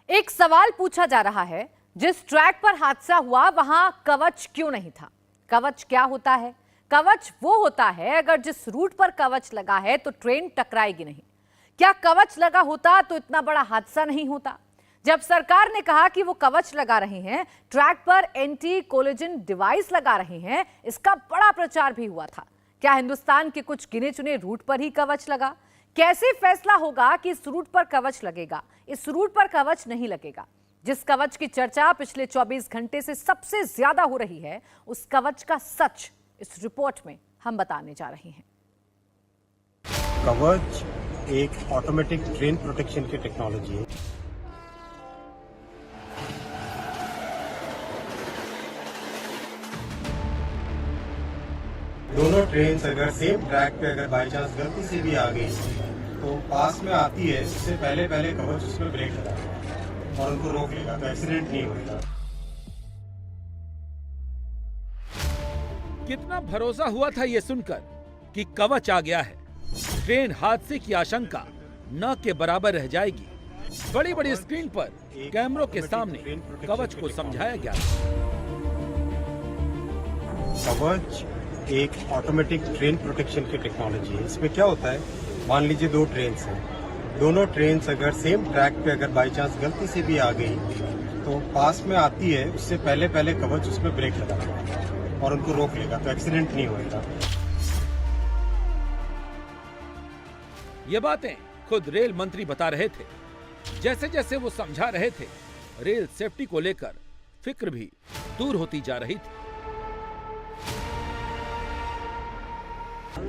एक सवाल पूछा जा रहा है, जिस ट्रैक पर हादसा हुआ वहां कवच क्यों नहीं था? कवच क्या होता है? कवच वो होता है अगर जिस रूट पर कवच लगा है तो ट्रेन टकराएगी नहीं। क्या कवच लगा होता तो इतना बड़ा हादसा नहीं होता? जब सरकार ने कहा कि वो कवच लगा रहे हैं, ट्रैक पर एंटी कोलिजन डिवाइस लगा रहे हैं, इसका बड़ा प्रचार भी हुआ था। क्या हिंदुस्तान के कुछ गिने चुने रूट पर ही कवच लगा? कैसे फैसला होगा कि इस रूट पर कवच लगेगा, इस रूट पर कवच नहीं लगेगा? जिस कवच की चर्चा पिछले 24 घंटे से सबसे ज्यादा हो रही है, उस कवच का सच इस रिपोर्ट में हम बताने जा रहे हैं। कवच एक ऑटोमेटिक ट्रेन प्रोटेक्शन की टेक्नोलॉजी है। दोनों ट्रेन अगर सेम ट्रैक पे अगर बाई चांस गलती से भी आ गई तो पास में आती है, उससे पहले कवच उसमें ब्रेक लगाएगा और उनको रोक लेगा, तो एक्सीडेंट नहीं होगा। कितना भरोसा हुआ था ये सुनकर कि कवच आ गया है, ट्रेन हादसे की आशंका न के बराबर रह जाएगी। बड़ी बड़ी स्क्रीन पर कैमरों के सामने कवच को समझाया गया। कवच एक ऑटोमेटिक ट्रेन प्रोटेक्शन की टेक्नोलॉजी है। इसमें क्या होता है, मान लीजिए दो ट्रेन्स हैं, दोनों ट्रेन्स अगर सेम ट्रैक पे अगर बाई चांस गलती से भी आ गई तो पास में आती है, उससे पहले कवच उसमें ब्रेक लगाएगा और उनको रोक लेगा, तो एक्सीडेंट नहीं होगा। ये बातें खुद रेल मंत्री बता रहे थे। जैसे जैसे वो समझा रहे थे, रेल सेफ्टी को लेकर फिक्र भी दूर होती जा रही थी।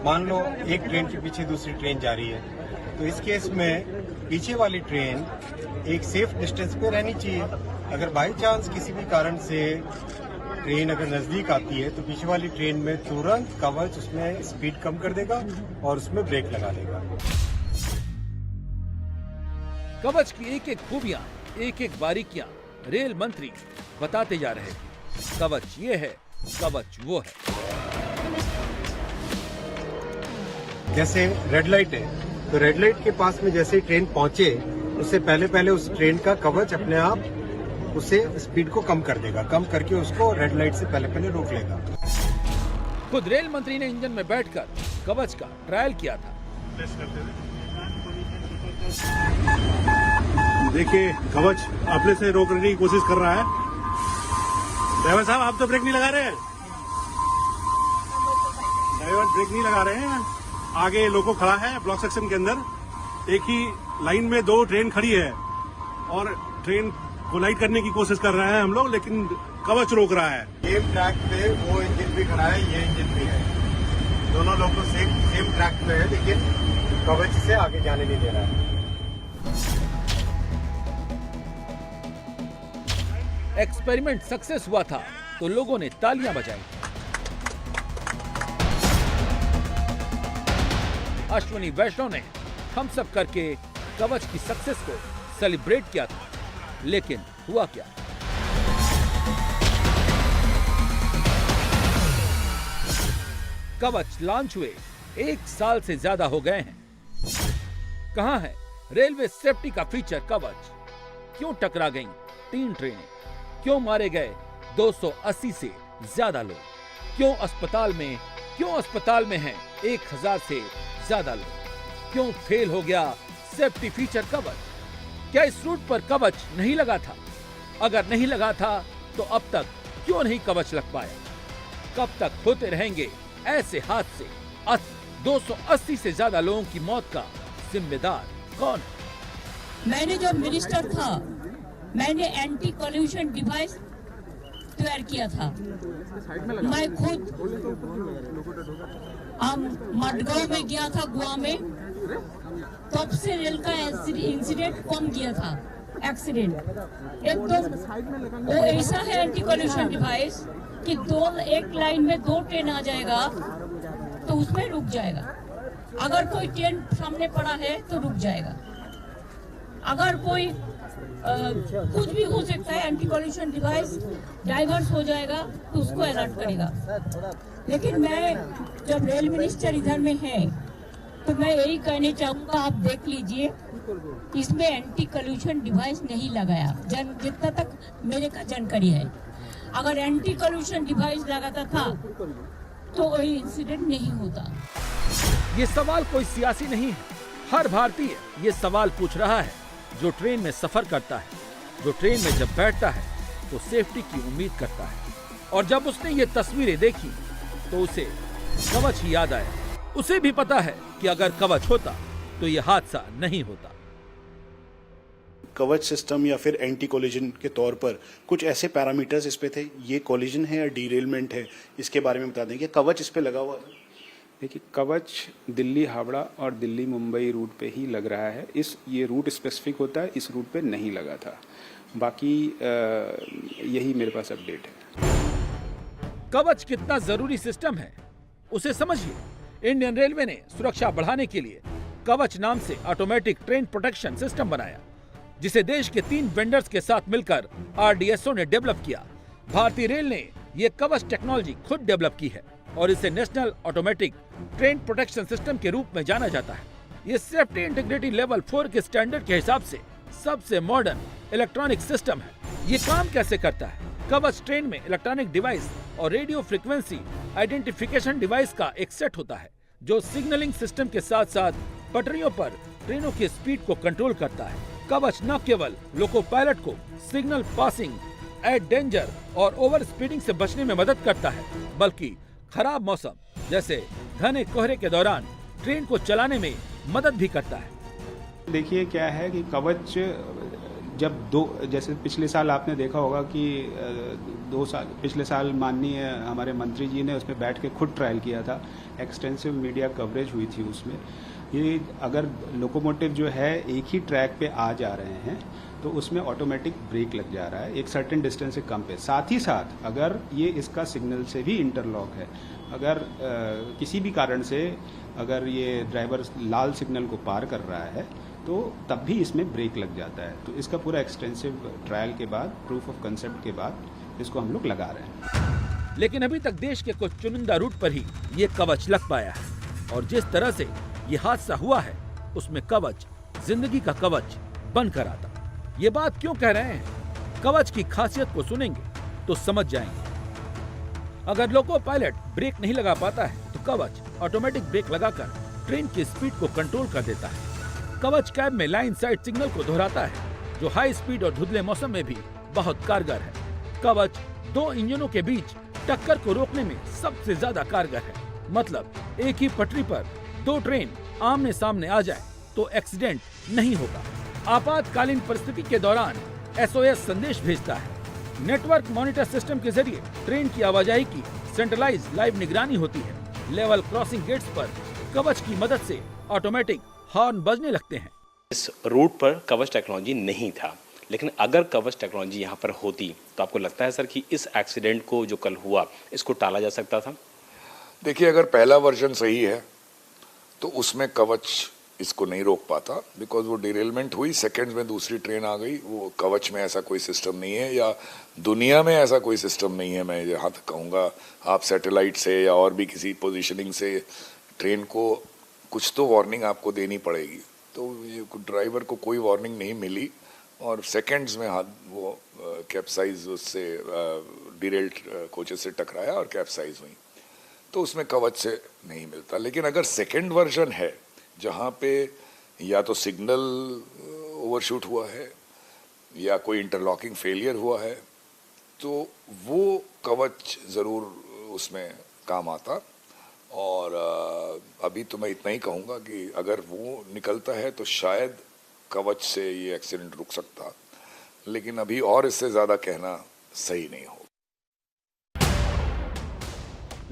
मान लो एक ट्रेन के पीछे दूसरी ट्रेन जा रही है, तो इस केस में पीछे वाली ट्रेन एक सेफ डिस्टेंस पे रहनी चाहिए। अगर बाई चांस किसी भी कारण से ट्रेन अगर नजदीक आती है तो पीछे वाली ट्रेन में तुरंत कवच उसमें स्पीड कम कर देगा और उसमें ब्रेक लगा देगा। कवच की एक एक खूबियां, एक एक बारीकियां रेल मंत्री बताते जा रहे थे। कवच ये है, कवच वो है। जैसे रेड लाइट है, तो रेड लाइट के पास में जैसे ही ट्रेन पहुंचे, उससे पहले उस ट्रेन का कवच अपने आप उसे स्पीड को कम कर देगा, कम करके उसको रेड लाइट से पहले रोक लेगा। खुद रेल मंत्री ने इंजन में बैठकर कवच का ट्रायल किया था। देखिए, कवच अपने से रोकने की कोशिश कर रहा है। ड्राइवर साहब, आप तो ब्रेक नहीं लगा रहे हैं। ड्राइवर ब्रेक नहीं लगा रहे हैं। आगे लोको खड़ा है ब्लॉक सेक्शन के अंदर। एक ही लाइन में दो ट्रेन खड़ी है और ट्रेन को लाइट करने की कोशिश कर रहे हैं हम लोग, लेकिन कवच रोक रहा है। सेम ट्रैक पे वो इंजन भी खड़ा है, ये इंजन भी है, दोनों लोग सेम ट्रैक पे है, लेकिन कवच से आगे जाने नहीं दे रहा है। एक्सपेरिमेंट सक्सेस हुआ था तो लोगों ने तालियां बजाई। अश्विनी वैष्णव ने थम्स अप करके कवच की सक्सेस को सेलिब्रेट किया था, लेकिन हुआ क्या? कवच लॉन्च हुए 1 साल से ज्यादा हो गए हैं। कहां है रेलवे सेफ्टी का फीचर कवच? क्यों टकरा गईं 3 ट्रेनें? क्यों मारे गए 280 से ज्यादा लोग? क्यों अस्पताल में हैं 1000 से ज्यादा लोग? क्यों फेल हो गया सेफ्टी फीचर कवच? क्या इस रूट पर कवच नहीं लगा था? अगर नहीं लगा था तो अब तक क्यों नहीं कवच लग पाया? कब तक होते रहेंगे ऐसे हादसे? 280 से ज्यादा लोगों की मौत का जिम्मेदार कौन है? मैंने जब मिनिस्टर था, मैंने एंटी कोल्यूशन डिवाइस तैयार किया था। मैं खुद मडगांव में गया था, गोवा में, तब से रेल का इंसिडेंट कम किया था। एक्सीडेंट एकदम वो ऐसा है एंटी कोल्यूशन डिवाइस कि एक लाइन में 2 ट्रेन आ जाएगा तो उसमें रुक जाएगा। अगर कोई ट्रेन सामने पड़ा है तो रुक जाएगा। अगर कोई कुछ भी हो सकता है, एंटी कोल्यूशन डिवाइस डाइवर्स हो जाएगा तो उसको अलर्ट करेगा। लेकिन मैं जब रेल मिनिस्टर इधर में है तो मैं यही कहना चाहूंगा, आप देख लीजिए, इसमें एंटी कल्यूशन डिवाइस नहीं लगाया, जितना तक मेरे का जानकारी है। अगर एंटी कल्यूशन डिवाइस लगाता था तो कोई इंसिडेंट नहीं होता। ये सवाल कोई सियासी नहीं है, हर भारतीय ये सवाल पूछ रहा है जो ट्रेन में सफर करता है, जो ट्रेन में जब बैठता है तो सेफ्टी की उम्मीद करता है। और जब उसने ये तस्वीरें देखी तो उसे कवच ही याद आया। उसे भी पता है कि अगर कवच होता तो ये हादसा नहीं होता। कवच सिस्टम या फिर एंटी कोलिजन के तौर पर कुछ ऐसे पैरामीटर्स इस पे थे, ये कोलिजन है या डीरेलमेंट है, इसके बारे में बता दें। क्या कवच इस पे लगा हुआ था? देखिए, कवच दिल्ली हावड़ा और दिल्ली मुंबई रूट पे ही लग रहा है। ये रूट स्पेसिफिक होता है, इस रूट पे नहीं लगा था। बाकी यही मेरे पास अपडेट है। कवच कितना जरूरी सिस्टम है उसे समझिए। इंडियन रेलवे ने सुरक्षा बढ़ाने के लिए कवच नाम से ऑटोमेटिक ट्रेन प्रोटेक्शन सिस्टम बनाया, जिसे देश के 3 वेंडर्स के साथ मिलकर RDSO ने डेवलप किया। भारतीय रेल ने ये कवच टेक्नोलॉजी खुद डेवलप की है और इसे national automatic train protection system के रूप में जाना जाता है। ये सेफ्टी इंटीग्रिटी लेवल 4 के स्टैंडर्ड के हिसाब से सबसे मॉडर्न इलेक्ट्रॉनिक सिस्टम है। ये काम कैसे करता है? कवच ट्रेन में इलेक्ट्रॉनिक डिवाइस और रेडियो फ्रीक्वेंसी आइडेंटिफिकेशन डिवाइस का एक सेट होता है, जो सिग्नलिंग सिस्टम के साथ साथ पटरियों पर ट्रेनों की स्पीड को कंट्रोल करता है। कवच न केवल लोको पायलट को सिग्नल पासिंग एट डेंजर और ओवर स्पीडिंग से बचने में मदद करता है, बल्कि खराब मौसम जैसे घने कोहरे के दौरान ट्रेन को चलाने में मदद भी करता है। देखिए, क्या है कि कवच जैसे पिछले साल आपने देखा होगा कि पिछले साल माननीय हमारे मंत्री जी ने उसमें बैठ के खुद ट्रायल किया था। एक्सटेंसिव मीडिया कवरेज हुई थी उसमें। ये अगर लोकोमोटिव जो है एक ही ट्रैक पे आ जा रहे हैं तो उसमें ऑटोमेटिक ब्रेक लग जा रहा है एक सर्टेन डिस्टेंस से कम पे। साथ ही साथ अगर ये इसका सिग्नल से भी इंटरलॉक है, अगर किसी भी कारण से अगर ये ड्राइवर लाल सिग्नल को पार कर रहा है तो तब भी इसमें ब्रेक लग जाता है। तो इसका पूरा एक्सटेंसिव ट्रायल के बाद, प्रूफ ऑफ कंसेप्ट के बाद इसको हम लोग लगा रहे हैं। लेकिन अभी तक देश के कुछ चुनिंदा रूट पर ही ये कवच लग पाया है, और जिस तरह से ये हादसा हुआ है उसमें कवच जिंदगी का कवच बनकर आता। ये बात क्यों कह रहे हैं? कवच की खासियत को सुनेंगे तो समझ जाएंगे। अगर लोको पायलट ब्रेक नहीं लगा पाता है तो कवच ऑटोमेटिक ब्रेक लगाकर ट्रेन की स्पीड को कंट्रोल कर देता है। कवच कैब में लाइन साइड सिग्नल को दोहराता है, जो हाई स्पीड और धुंधले मौसम में भी बहुत कारगर है। कवच 2 इंजनों के बीच टक्कर को रोकने में सबसे ज्यादा कारगर है। मतलब एक ही पटरी पर 2 ट्रेन आमने सामने आ जाए तो एक्सीडेंट नहीं होगा। आपातकालीन परिस्थिति के दौरान SOS संदेश भेजता है। नेटवर्क मॉनिटर सिस्टम के जरिए ट्रेन की आवाजाही की सेंट्रलाइज लाइव निगरानी होती है। लेवल क्रॉसिंग गेट्स पर कवच की मदद से ऑटोमेटिक हॉर्न बजने लगते हैं। इस रूट पर कवच टेक्नोलॉजी नहीं था, लेकिन अगर कवच टेक्नोलॉजी यहाँ पर होती तो आपको लगता है सर कि इस एक्सीडेंट को जो कल हुआ इसको टाला जा सकता था? देखिए, अगर पहला वर्जन सही है तो उसमें कवच इसको नहीं रोक पाता, बिकॉज वो डिरेलमेंट हुई, सेकंड्स में दूसरी ट्रेन आ गई। वो कवच में ऐसा कोई सिस्टम नहीं है, या दुनिया में ऐसा कोई सिस्टम नहीं है। मैं यहाँ तक कहूँगा, आप सैटेलाइट से या और भी किसी पोजीशनिंग से ट्रेन को कुछ तो वार्निंग आपको देनी पड़ेगी। तो ये ड्राइवर को कोई वार्निंग नहीं मिली और सेकंड्स में वो कैप्साइज उससे डिरेल्ड कोचेस से टकराया और कैप्साइज हुई। तो उसमें कवच से नहीं मिलता। लेकिन अगर सेकंड वर्जन है जहाँ पे या तो सिग्नल ओवरशूट हुआ है या कोई इंटरलॉकिंग फेलियर हुआ है, तो वो कवच ज़रूर उसमें काम आता। और अभी तो मैं इतना ही कहूँगा कि अगर वो निकलता है तो शायद कवच से ये एक्सीडेंट रुक सकता, लेकिन अभी और इससे ज़्यादा कहना सही नहीं हो।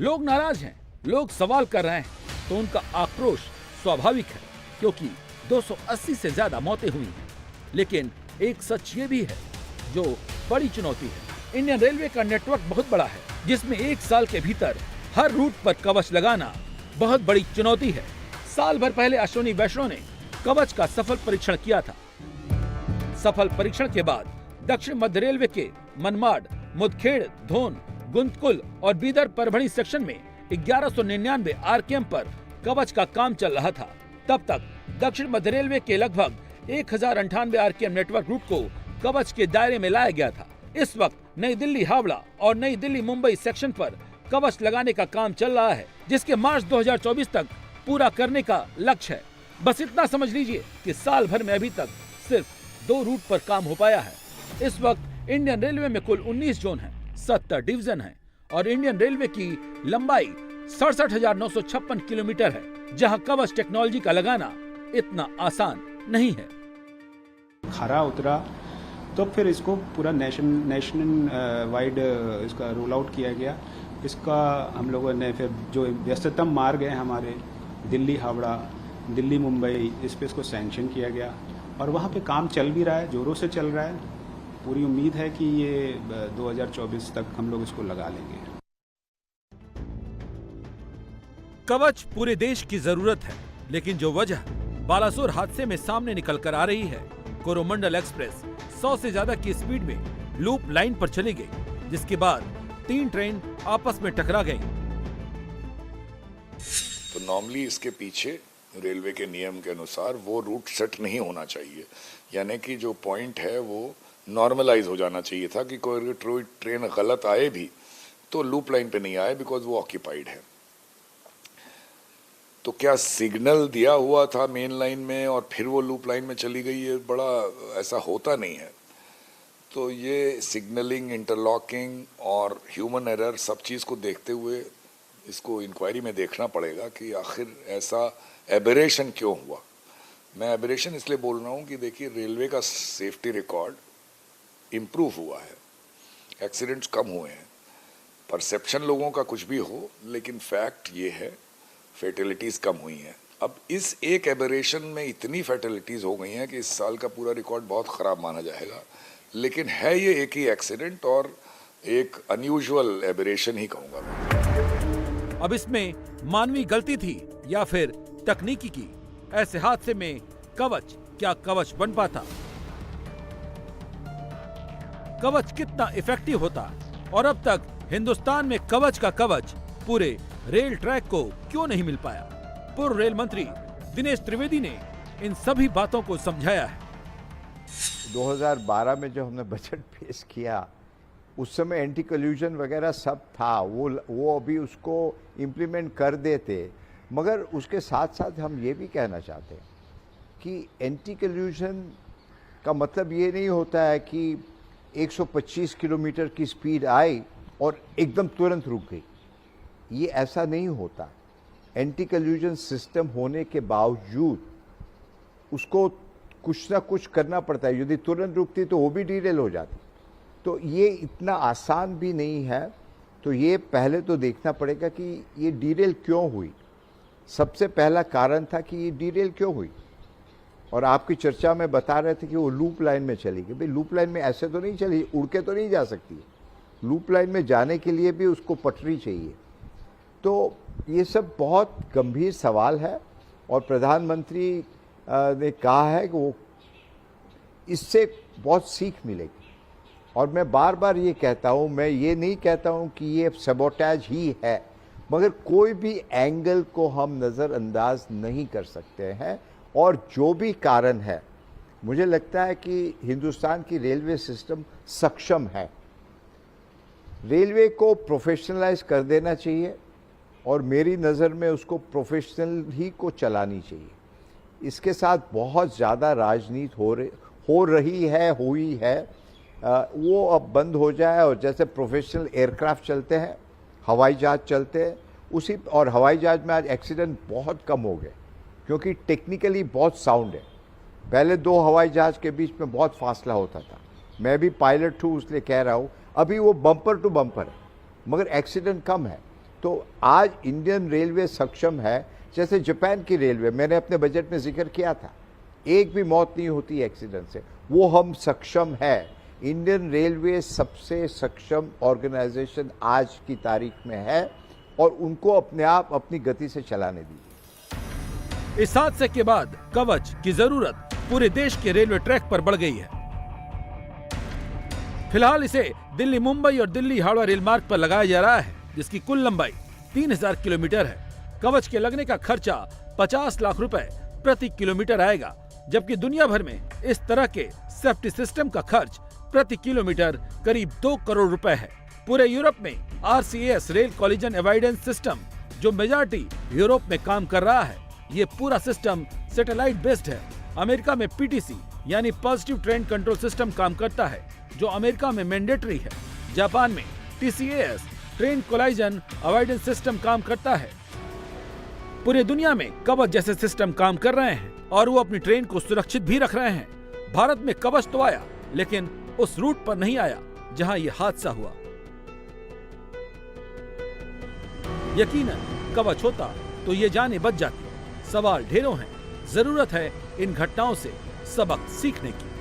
लोग नाराज हैं, लोग सवाल कर रहे हैं, तो उनका आक्रोश स्वाभाविक है, क्योंकि 280 से ज्यादा मौतें हुई हैं। लेकिन एक सच ये भी है जो बड़ी चुनौती है। इंडियन रेलवे का नेटवर्क बहुत बड़ा है, जिसमें 1 साल के भीतर हर रूट पर कवच लगाना बहुत बड़ी चुनौती है। साल भर पहले अश्विनी वैष्णव ने कवच का सफल परीक्षण किया था। सफल परीक्षण के बाद दक्षिण मध्य रेलवे के मनमाड, मुदखेड़, धोन, गुंतकुल और बीदर परभणी सेक्शन में 1199 RKM पर कवच का काम चल रहा था। तब तक दक्षिण मध्य रेलवे के लगभग 1098 आरपीएम नेटवर्क रूट को कवच के दायरे में लाया गया था। इस वक्त नई दिल्ली हावड़ा और नई दिल्ली मुंबई सेक्शन पर कवच लगाने का काम चल रहा है, जिसके मार्च 2024 तक पूरा करने का लक्ष्य है। बस इतना समझ लीजिए कि साल भर में अभी तक सिर्फ 2 रूट पर काम हो पाया है। इस वक्त इंडियन रेलवे में कुल 19 जोन हैं, 70 डिवीजन हैं और इंडियन रेलवे की लंबाई 67,956 किलोमीटर है, जहां कवच टेक्नोलॉजी का लगाना इतना आसान नहीं है। खरा उतरा तो फिर इसको पूरा नेशनल वाइड इसका रोल आउट किया गया। इसका हम लोगों ने फिर जो व्यस्ततम मार्ग है हमारे दिल्ली हावड़ा, दिल्ली मुंबई, इस पे इसको सैंक्शन किया गया और वहाँ पे काम चल भी रहा है, जोरों से चल रहा है। पूरी उम्मीद है कि ये 2024 तक हम लोग इसको लगा लेंगे। कवच पूरे देश की जरूरत है, लेकिन जो वजह बालासोर हादसे में सामने निकल कर आ रही है, कोरोमंडल एक्सप्रेस 100 से ज्यादा की स्पीड में लूप लाइन पर चली गई, जिसके बाद 3 ट्रेन आपस में टकरा गईं। तो नॉर्मली इसके पीछे रेलवे के नियम के अनुसार वो रूट सेट नहीं होना चाहिए, यानी कि जो पॉइंट है वो नॉर्मलाइज हो जाना चाहिए था कि कोई ट्रेन गलत आए भी तो लूप लाइन पे नहीं आए, बिकॉज वो ऑक्यूपाइड है। तो क्या सिग्नल दिया हुआ था मेन लाइन में और फिर वो लूप लाइन में चली गई, ये बड़ा ऐसा होता नहीं है। तो ये सिग्नलिंग, इंटरलॉकिंग और ह्यूमन एरर सब चीज़ को देखते हुए इसको इंक्वायरी में देखना पड़ेगा कि आखिर ऐसा एबरेशन क्यों हुआ। मैं एबरेशन इसलिए बोल रहा हूँ कि देखिए रेलवे का सेफ्टी रिकॉर्ड इम्प्रूव हुआ है, एक्सीडेंट्स कम हुए हैं। परसेप्शन लोगों का कुछ भी हो, लेकिन फैक्ट ये है फैटेलिटीज़ कम हुई हैं। अब इस एक एबरेशन में इतनी फैटेलिटीज़ हो गई हैं कि इस साल का पूरा रिकॉर्ड बहुत ख़राब माना जाएगा, लेकिन है ये एक ही एक्सीडेंट और एक अनयूजुअल एबरेशन ही कहूँगा मैं। अब इसमें मानवीय गलती थी या फिर तकनीकी की? ऐसे हादसे में कवच क्या कवच बन पाता? कवच कितना इफेक्टिव होता? और अब तक हिंदुस्तान में कवच का कवच पूरे रेल ट्रैक को क्यों नहीं मिल पाया? पूर्व रेल मंत्री दिनेश त्रिवेदी ने इन सभी बातों को समझाया है। 2012 में जब हमने बजट पेश किया, उस समय एंटी कल्यूजन वगैरह सब था, वो अभी उसको इम्प्लीमेंट कर देते, मगर उसके साथ साथ हम ये भी कहना चाहते हैं कि एंटी कल्यूजन का मतलब ये नहीं होता है कि 125 किलोमीटर की स्पीड आई और एकदम तुरंत रुक गई। ये ऐसा नहीं होता। एंटी कल्यूजन सिस्टम होने के बावजूद उसको कुछ ना कुछ करना पड़ता है। यदि तुरंत रुकती तो वो भी डीरेल हो जाती। तो ये इतना आसान भी नहीं है। तो ये पहले तो देखना पड़ेगा कि ये डीरेल क्यों हुई। सबसे पहला कारण था कि ये डीरेल क्यों हुई, और आपकी चर्चा में बता रहे थे कि वो लूप लाइन में चली गई। भाई लूप लाइन में ऐसे तो नहीं चली, उड़ के तो नहीं जा सकती। लूप लाइन में जाने के लिए भी उसको पटरी चाहिए। तो ये सब बहुत गंभीर सवाल है और प्रधानमंत्री ने कहा है कि वो इससे बहुत सीख मिलेगी। और मैं बार बार ये कहता हूँ, मैं ये नहीं कहता हूँ कि ये सबोटेज ही है, मगर कोई भी एंगल को हम नज़रअंदाज नहीं कर सकते हैं। और जो भी कारण है, मुझे लगता है कि हिंदुस्तान की रेलवे सिस्टम सक्षम है। रेलवे को प्रोफेशनलाइज कर देना चाहिए और मेरी नज़र में उसको प्रोफेशनल ही को चलानी चाहिए। इसके साथ बहुत ज़्यादा राजनीति हो रही है, हुई है। वो अब बंद हो जाए और जैसे प्रोफेशनल एयरक्राफ्ट चलते हैं, हवाई जहाज चलते हैं, उसी और हवाई जहाज में आज एक्सीडेंट बहुत कम हो गए क्योंकि टेक्निकली बहुत साउंड है। पहले 2 हवाई जहाज के बीच में बहुत फासला होता था। मैं भी पायलट हूँ इसलिए कह रहा हूँ, अभी वो बम्पर टू बम्पर है मगर एक्सीडेंट कम है। तो आज इंडियन रेलवे सक्षम है। जैसे जापान की रेलवे, मैंने अपने बजट में जिक्र किया था, एक भी मौत नहीं होती एक्सीडेंट से। वो हम सक्षम है। इंडियन रेलवे सबसे सक्षम ऑर्गेनाइजेशन आज की तारीख में है और उनको अपने आप अपनी गति से चलाने दीजिए। इस हादसे के बाद कवच की जरूरत पूरे देश के रेलवे ट्रैक पर बढ़ गई है। फिलहाल इसे दिल्ली मुंबई और दिल्ली हावड़ा रेल मार्ग पर लगाया जा रहा है, जिसकी कुल लंबाई 3000 किलोमीटर है। कवच के लगने का खर्चा 50 लाख रुपए प्रति किलोमीटर आएगा, जबकि दुनिया भर में इस तरह के सेफ्टी सिस्टम का खर्च प्रति किलोमीटर करीब 2 करोड़ रुपए है। पूरे यूरोप में RCAS rail collision avoidance system, जो मेजॉरिटी यूरोप में काम कर रहा है, ये पूरा सिस्टम सैटेलाइट बेस्ड है। अमेरिका में PTC यानी पॉजिटिव ट्रेन कंट्रोल सिस्टम काम करता है, जो अमेरिका में मैंडेटरी है। जापान में TCAS train collision avoidance system काम करता है। पूरे दुनिया में कवच जैसे सिस्टम काम कर रहे हैं और वो अपनी ट्रेन को सुरक्षित भी रख रहे हैं। भारत में कवच तो आया, लेकिन उस रूट पर नहीं आया जहां ये हादसा हुआ। यकीनन कवच होता तो ये जानें बच जाती। सवाल ढेरों हैं, जरूरत है इन घटनाओं से सबक सीखने की।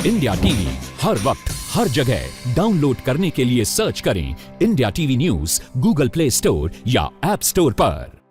इंडिया टीवी हर वक्त हर जगह डाउनलोड करने के लिए सर्च करें India TV news Google play store या ऐप स्टोर पर।